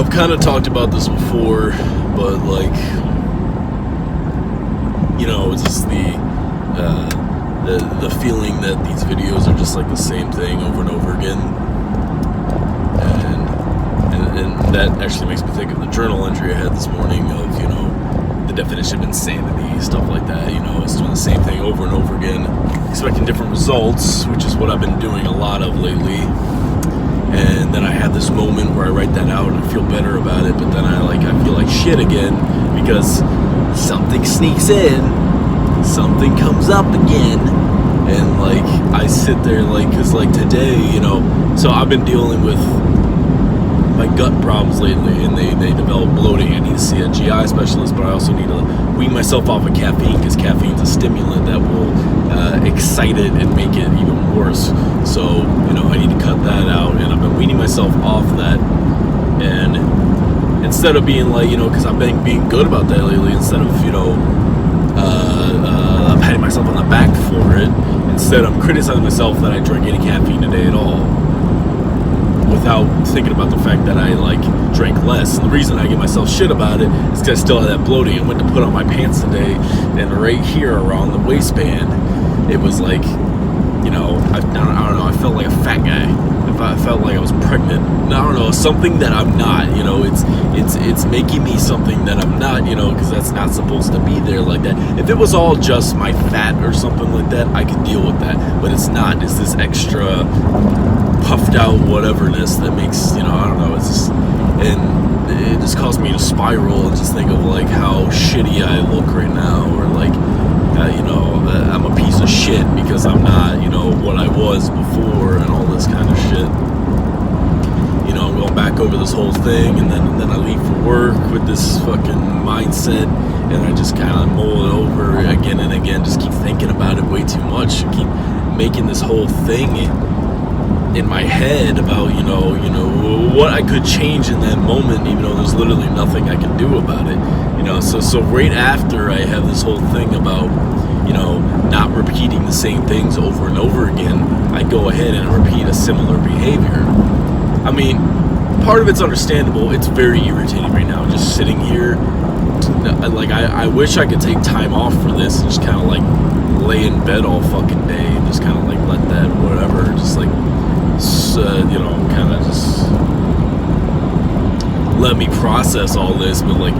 I've kind of talked about this before, but like, it's just the feeling that these videos are just like the same thing over and over again, and that actually makes me think of the journal entry I had this morning of the definition of insanity, stuff like that. It's doing the same thing over and over again, expecting different results, which is what I've been doing a lot of lately. And then I have this moment where I write that out and I feel better about it, but then I feel like shit again because something sneaks in, something comes up again, and I sit there because today, so I've been dealing with my gut problems lately, and they develop bloating. I need to see a GI specialist, but I also need to wean myself off of caffeine because caffeine's a stimulant that will excite it and make it even worse. So I need to cut that out, and I've been weaning myself off that. And instead of being because I've been being good about that lately, instead of patting myself on the back for it, instead I'm criticizing myself that I drank any caffeine today at all, without thinking about the fact that I drank less. And the reason I give myself shit about it is because I still had that bloating. I went to put on my pants today, and right here around the waistband, it was I don't know, I felt like a fat guy. I felt like I was pregnant. I don't know, something that I'm not. It's making me something that I'm not. Because that's not supposed to be there like that. If it was all just my fat or something like that, I could deal with that. But it's not. It's this extra puffed out whateverness that makes I don't know. It's just, and it just caused me to spiral and just think of how shitty I look right now, or I'm a piece of shit because I'm not what I was before, and all this kind of shit. I'm going back over this whole thing, and then I leave for work with this fucking mindset, and I just kind of mull it over again and again, just keep thinking about it way too much, keep making this whole thing in my head about what I could change in that moment, even though there's literally nothing I can do about it. So right after I have this whole thing about not repeating the same things over and over again, I go ahead and repeat a similar behavior. I mean, part of it's understandable. It's very irritating right now, just sitting here. I wish I could take time off for this and just kind of lay in bed all fucking day and just kind of let that whatever, just kind of just let me process all this. But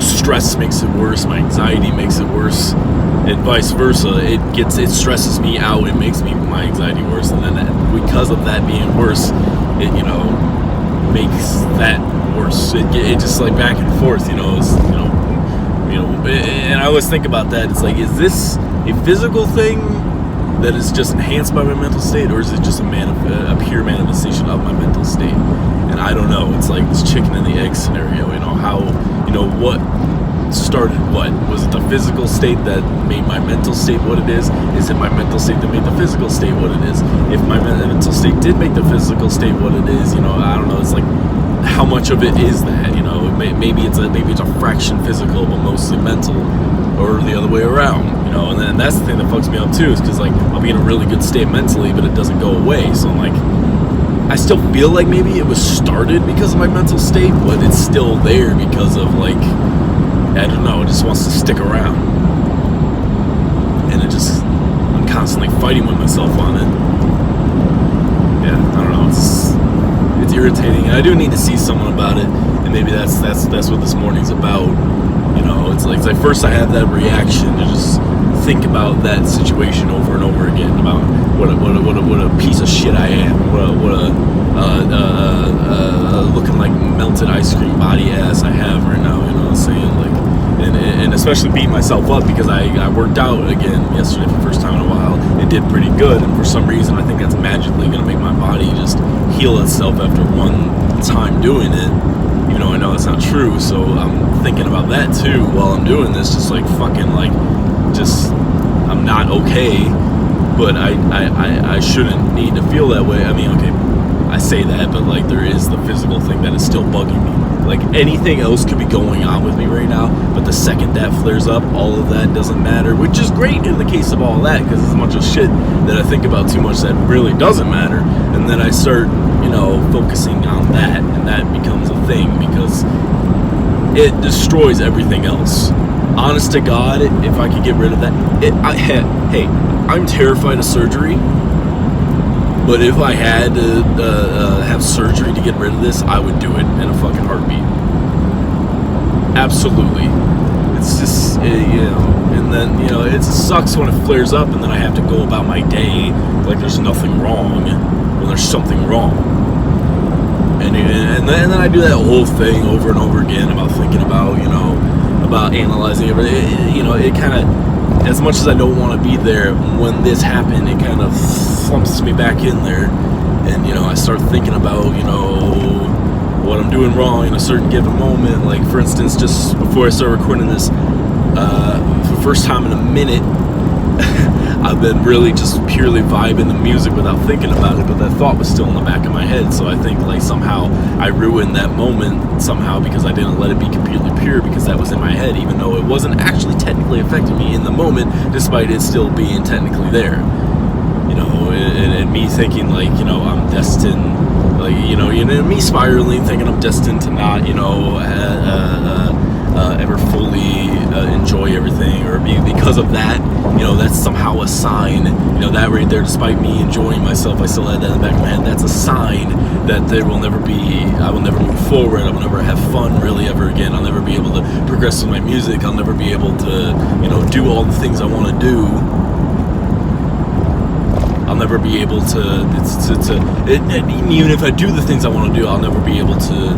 stress makes it worse, my anxiety makes it worse, and vice versa. It stresses me out, it makes my anxiety worse, and then because of that being worse, it makes that worse. It just back and forth, and I always think about that. It's is this a physical thing that is just enhanced by my mental state, or is it just a pure manifestation of my mental state? And I don't know. It's this chicken and the egg scenario. How what started what? Was it the physical state that made my mental state what it is? Is it my mental state that made the physical state what it is? If my mental state did make the physical state what it is, I don't know. It's how much of it is that? Maybe it's a fraction physical, but mostly mental, or the other way around. And then that's the thing that fucks me up too, is because I'll be in a really good state mentally, but it doesn't go away. So I'm I still feel like maybe it was started because of my mental state, but it's still there because of I don't know, it just wants to stick around. And I'm constantly fighting with myself on it. Yeah, I don't know, it's irritating, and I do need to see someone about it, and maybe that's what this morning's about. It's first I have that reaction to just think about that situation over and over again, about what a piece of shit I am, what a looking like melted ice cream body ass I have right now. What I'm saying? And especially beating myself up because I worked out again yesterday for the first time in a while. It did pretty good, and for some reason I think that's magically going to make my body just heal itself after one time doing it, even though I know that's not true. So I'm thinking about that too while I'm doing this, just I'm not okay, but I shouldn't need to feel that way. I mean, okay, I say that, but there is the physical thing that is still bugging me. Anything else could be going on with me right now, but the second that flares up, all of that doesn't matter, which is great in the case of all that, because there's a bunch of shit that I think about too much that really doesn't matter, and then I start, focusing on that, and that becomes a thing because it destroys everything else. Honest to God, if I could get rid of that, hey, I'm terrified of surgery, but if I had to have surgery to get rid of this, I would do it in a fucking heartbeat. Absolutely. It's just, and then, it sucks when it flares up and then I have to go about my day like there's nothing wrong when there's something wrong. And then I do that whole thing over and over again about thinking about, about analyzing everything. It kind of, as much as I don't want to be there, when this happened, it kind of thumps me back in there. And, I start thinking about, what I'm doing wrong in a certain given moment. Like, for instance, just before I start recording this, for the first time in a minute, I've been really just purely vibing the music without thinking about it, but that thought was still in the back of my head. So I think like somehow I ruined that moment somehow because I didn't let it be completely pure, because that was in my head, even though it wasn't actually technically affecting me in the moment, despite it still being technically there. And me thinking like, I'm destined, like, me spiraling, thinking I'm destined to not, ever fully enjoy everything, or because of that, that's somehow a sign, that right there, despite me enjoying myself, I still had that in the back of my head. That's a sign that I will never move forward. I will never have fun really ever again. I'll never be able to progress with my music. I'll never be able to, do all the things I want to do. I'll never be able to even if I do the things I want to do, I'll never be able to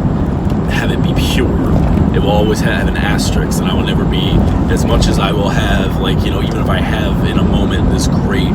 have it be pure. It will always have an asterisk, and I will never be, as much as I will have, like, even if I have in a moment this great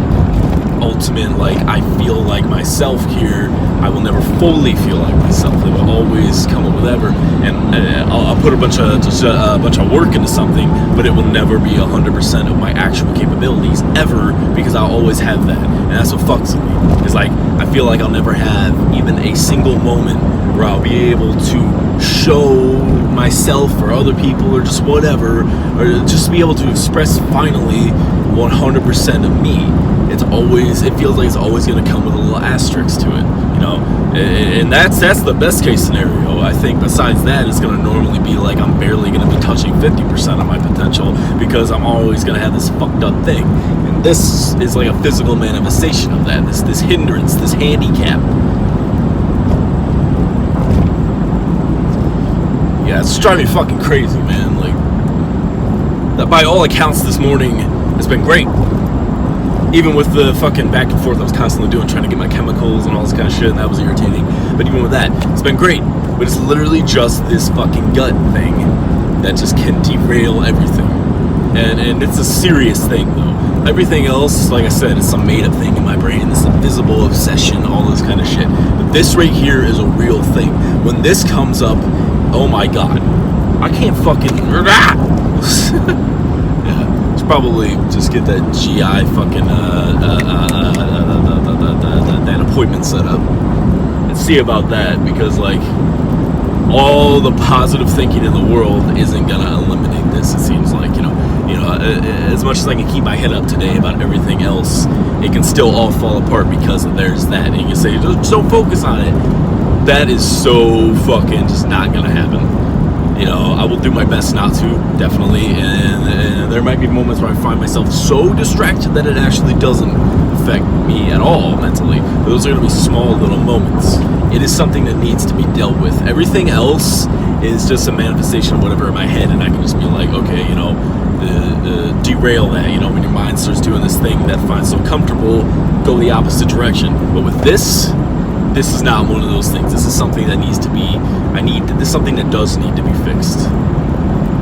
ultimate, like, I feel like myself here, I will never fully feel like myself. It will always come up with ever, and I'll put a bunch of work into something, but it will never be 100% of my actual capabilities ever, because I'll always have that, and that's what fucks with me. It's like, I feel like I'll never have even a single moment where I'll be able to show myself or other people or just whatever, or just be able to express finally 100% of me. It feels like it's always going to come with a little asterisk to it, and that's the best case scenario. I think besides that, it's going to normally be like I'm barely going to be touching 50% of my potential, because I'm always going to have this fucked up thing, and this is like a physical manifestation of that, this hindrance, this handicap. Yeah, it's driving me fucking crazy, man. Like, that by all accounts this morning has been great. Even with the fucking back and forth I was constantly doing, trying to get my chemicals and all this kind of shit, and that was irritating. But even with that, it's been great. But it's literally just this fucking gut thing that just can derail everything. And it's a serious thing, though. Everything else, like I said, is some made-up thing in my brain. This invisible obsession, all this kind of shit. But this right here is a real thing. When this comes up, oh my god, I can't fucking... Yeah, should probably just get that GI fucking that appointment set up and see about that, because like all the positive thinking in the world isn't gonna eliminate this. It seems like, as much as I can keep my head up today about everything else, it can still all fall apart because there's that. And you can say, just don't focus on it. That is so fucking just not gonna happen. I will do my best not to, definitely, and there might be moments where I find myself so distracted that it actually doesn't affect me at all mentally. But those are going to be small little moments. It is something that needs to be dealt with. Everything else is just a manifestation of whatever in my head, and I can just be like, okay, derail that. When your mind starts doing this thing that finds so comfortable, go the opposite direction. But with this is not one of those things. This is something that needs to be, this is something that does need to be fixed.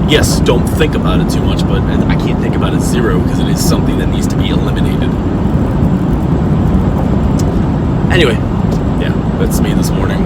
Yes, don't think about it too much, but I can't think about it zero, because it is something that needs to be eliminated. Anyway, yeah, that's me this morning.